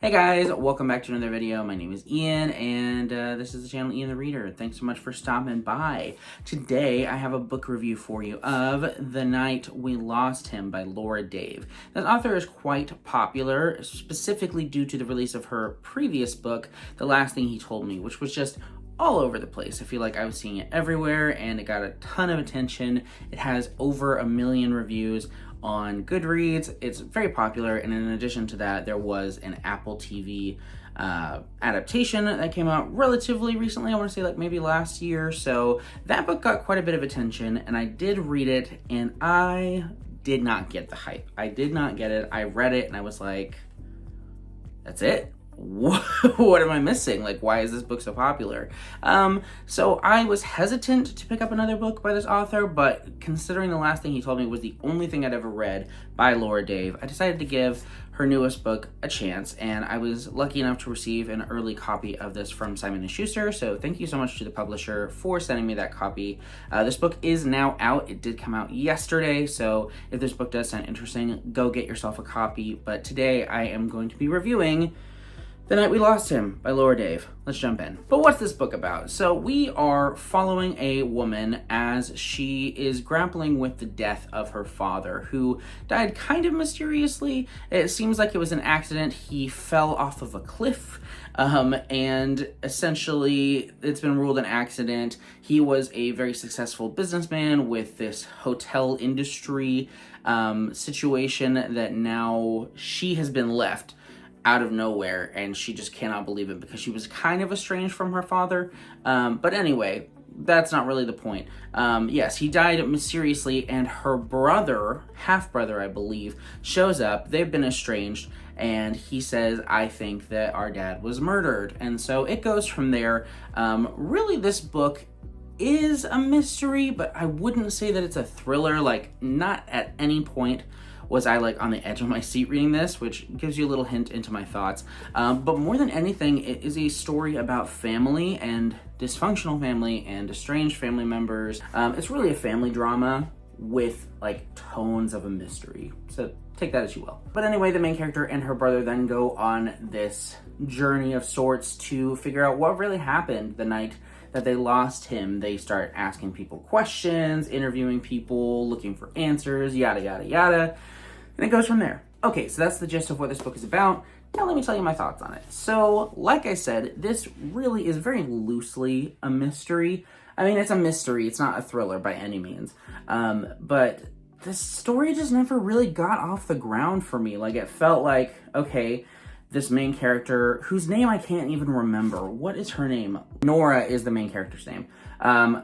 Hey guys, welcome back to another video. My name is Ian, and this is the channel Ian the Reader. Thanks so much for stopping by. Today, I have a book review for you of The Night We Lost Him by Laura Dave. This author is quite popular, specifically due to the release of her previous book, The Last Thing He Told Me, which was just all over the place. I feel like I was seeing it everywhere, and it got a ton of attention. It has over 1 million reviews on Goodreads. It's very popular, and in addition to that, there was an Apple TV adaptation that came out relatively recently. I want to say like maybe last year. So that book got quite a bit of attention, and I did read it, and I did not get the hype. I did not get it. I read it, and I was like, that's it? What am I missing? Like, why is this book so popular? So I was hesitant to pick up another book by this author, but considering The Last Thing He Told Me was the only thing I'd ever read by Laura Dave, I decided to give her newest book a chance, and I was lucky enough to receive an early copy of this from Simon & Schuster, so thank you so much to the publisher for sending me that copy. This book is now out. It did come out yesterday, so if this book does sound interesting, go get yourself a copy, but today I am going to be reviewing The Night We Lost Him by Laura Dave. Let's jump in. But what's this book about? So we are following a woman as she is grappling with the death of her father, who died kind of mysteriously. It seems like it was an accident. He fell off of a cliff, and essentially it's been ruled an accident. He was a very successful businessman with this hotel industry situation that now she has been left out of nowhere, and she just cannot believe it because she was kind of estranged from her father. But anyway, that's not really the point. Yes, he died mysteriously, and her brother, half-brother I believe, shows up. They've been estranged, and he says, I think that our dad was murdered. And so it goes from there. Really, this book is a mystery, but I wouldn't say that it's a thriller. Like, not at any point was I like on the edge of my seat reading this, which gives you a little hint into my thoughts. But more than anything, it is a story about family and dysfunctional family and estranged family members. It's really a family drama with like tones of a mystery. So take that as you will. But anyway, the main character and her brother then go on this journey of sorts to figure out what really happened the night that they lost him. They start asking people questions, interviewing people, looking for answers, yada, yada, yada. And it goes from there. Okay, so that's the gist of what this book is about. Now let me tell you my thoughts on it. So, like I said, this really is very loosely a mystery. I mean, it's a mystery. It's not a thriller by any means. But the story just never really got off the ground for me. Like, it felt like, okay, this main character, whose name I can't even remember. What is her name? Nora is the main character's name.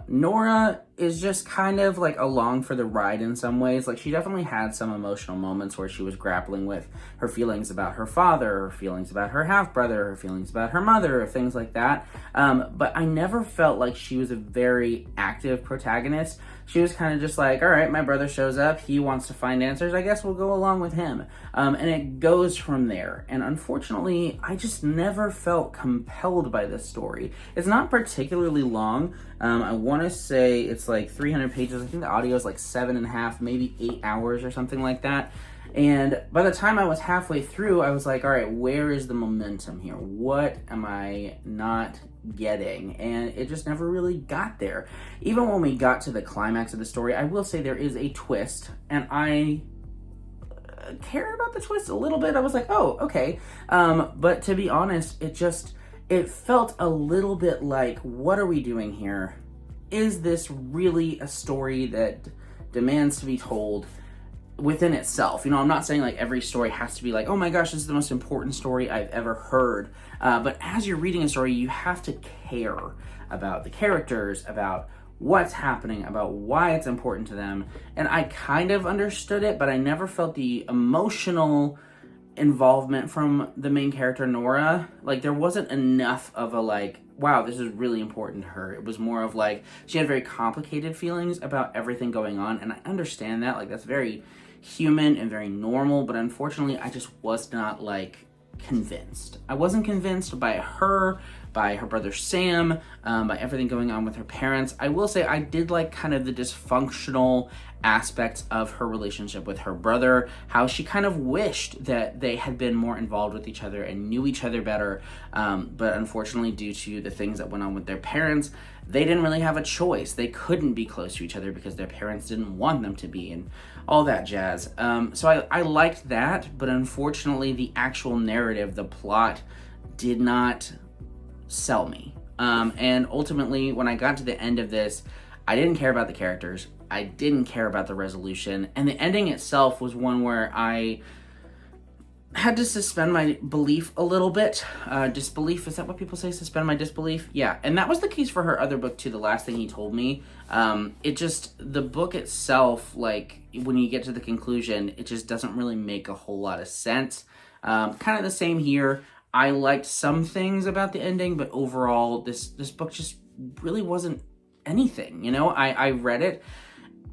Nora is just kind of like along for the ride in some ways. Like, she definitely had some emotional moments where she was grappling with her feelings about her father, her feelings about her half-brother, her feelings about her mother, or things like that. But I never felt like she was a very active protagonist. She was kind of just like, all right, my brother shows up, he wants to find answers, I guess we'll go along with him. And it goes from there. And unfortunately, I just never felt compelled by this story. It's not particularly long. I want to say it's like 300 pages. I think the audio is like 7.5, maybe 8 hours or something like that. And by the time I was halfway through, I was like, all right, where is the momentum here? What am I not getting? And it just never really got there. Even when we got to the climax of the story, I will say there is a twist, and I cared about the twist a little bit. I was like, oh, okay. But to be honest, it felt a little bit like, what are we doing here? Is this really a story that demands to be told within itself? You know, I'm not saying like every story has to be like, oh my gosh, this is the most important story I've ever heard. But as you're reading a story, you have to care about the characters, about what's happening, about why it's important to them. And I kind of understood it, but I never felt the emotional involvement from the main character, Nora. Like, there wasn't enough of a like, wow, this is really important to her. It was more of like, she had very complicated feelings about everything going on, and I understand that. Like, that's very human and very normal, but unfortunately, I just was not like convinced. I wasn't convinced by her, by her brother Sam, by everything going on with her parents. I will say I did like kind of the dysfunctional aspects of her relationship with her brother, how she kind of wished that they had been more involved with each other and knew each other better, but unfortunately due to the things that went on with their parents, they didn't really have a choice. They couldn't be close to each other because their parents didn't want them to be, and all that jazz. So I liked that, but unfortunately the actual narrative, the plot, did not sell me. And ultimately, when I got to the end of this, I didn't care about the characters. I didn't care about the resolution. And the ending itself was one where I had to suspend my belief a little bit. Disbelief, is that what people say? Suspend my disbelief? Yeah, and that was the case for her other book too, The Last Thing He Told Me. The book itself, like, when you get to the conclusion, it just doesn't really make a whole lot of sense. Kind of the same here. I liked some things about the ending, but overall, this book just really wasn't anything, you know? I read it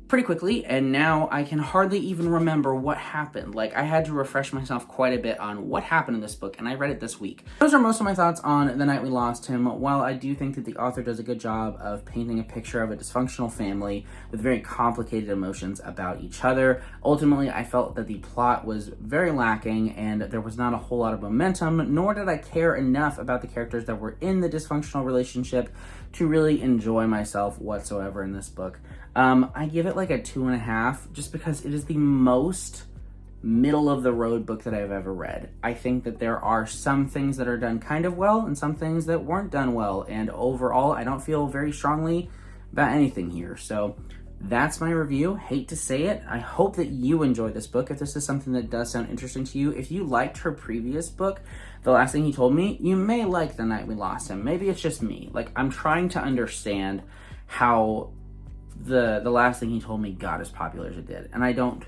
pretty quickly, and now I can hardly even remember what happened. Like, I had to refresh myself quite a bit on what happened in this book, and I read it this week. Those are most of my thoughts on The Night We Lost Him. While I do think that the author does a good job of painting a picture of a dysfunctional family with very complicated emotions about each other, ultimately I felt that the plot was very lacking and there was not a whole lot of momentum, nor did I care enough about the characters that were in the dysfunctional relationship to really enjoy myself whatsoever in this book. I give it like a 2.5, just because it is the most middle of the road book that I've ever read. I think that there are some things that are done kind of well and some things that weren't done well, and overall I don't feel very strongly about anything here. So that's my review. Hate to say it. I hope that you enjoyed this book. If this is something that does sound interesting to you, if you liked her previous book, The Last Thing He Told Me, you may like The Night We Lost Him. Maybe it's just me. Like, I'm trying to understand how the Last Thing He Told Me got as popular as it did, and I don't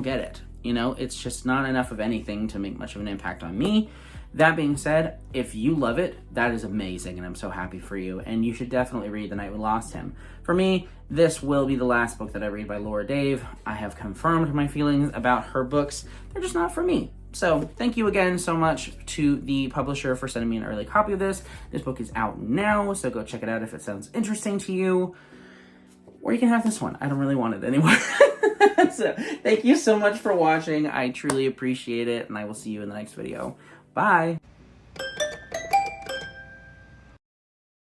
get it. You know, it's just not enough of anything to make much of an impact on me. That being said, if you love it, that is amazing, and I'm so happy for you, and you should definitely read The Night We Lost Him. For me, this will be the last book that I read by Laura Dave. I have confirmed my feelings about her books. They're just not for me. So thank you again so much to the publisher for sending me an early copy of this. This book is out now, so go check it out if it sounds interesting to you. Or you can have this one. I don't really want it anymore. So thank you so much for watching. I truly appreciate it, and I will see you in the next video. Bye!